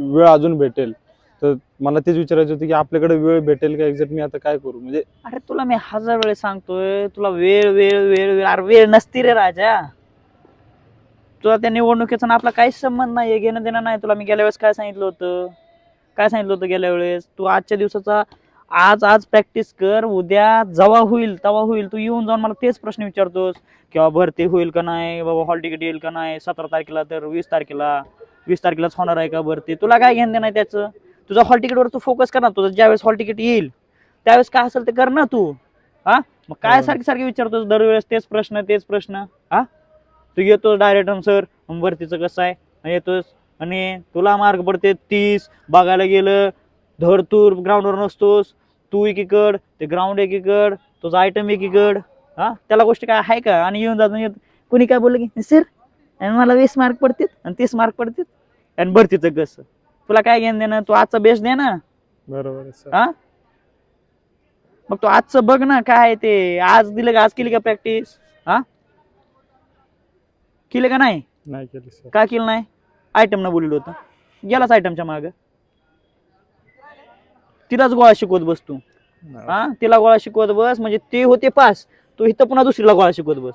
वेळ अजून भेटेल. तर मला तेच विचारायचं होतं की आपल्याकडे वेळ भेटेल का एक्झॅक्ट, मी आता काय करू म्हणजे. अरे तुला मी 1000 वेळेस सांगतोय, तुला वेळ वेळ वेळ वेळ, अरे वेळ नसती रे राजा. तुला त्या निवडणुकीचा आपला काहीच संबंध नाही, घेणं देणं नाही. तुला मी गेल्या वेळेस काय सांगितलं होतं गेल्या वेळेस? तू आजच्या दिवसाचा आज आज प्रॅक्टिस कर, उद्या जेव्हा होईल तेव्हा होईल. तू येऊन जाऊन मला तेच प्रश्न विचारतोस किंवा भरती होईल का नाही बाबा, हॉल तिकीट येईल का नाही 17 तारखेला, तर 20 तारखेलाच होणार आहे का भरती? तुला काय घेणं नाही त्याचं. तुझा हॉल तिकीटवर तू फोकस कर ना. तुझं ज्यावेळेस हॉल तिकीट येईल त्यावेळेस काय असेल ते कर ना तू. हा मग काय सारखे सारखे विचारतोस दरवेळेस तेच प्रश्न. हा तू येतोस डायरेक्ट सर भरतीचं कसं आहे येतोस, आणि तुला मार्क पडते 30. बघायला गेलं धड तू ग्राउंडवर नसतोस. तू एकीकड, ते ग्राउंड एकीकड, तुझा आयटम एकीकड. हा त्याला गोष्टी काय आहे का? आणि येऊन जातो कोणी काय बोललं की सर मला 20 मार्क पडतील आणि 30 मार्क पडतील आणि भरतीचं कसं? तुला काय घेणं देणं? तू आजचा बेस दे ना. बरोबर आहे सर. हा मग तू आजचं बघ ना काय आहे ते. आज दिलं का? आज केली का प्रॅक्टिस? हा केली का नाही? नाही केली सर. का केलं नाही? आयटम न बोललो होतं, गेलाच आयटमच्या माग. तिलाच गोळा शिकवत बस तू. हा तिला गोळा शिकवत बस म्हणजे ते होते पास, तू इथं पुन्हा दुसरीला गोळा शिकवत बस.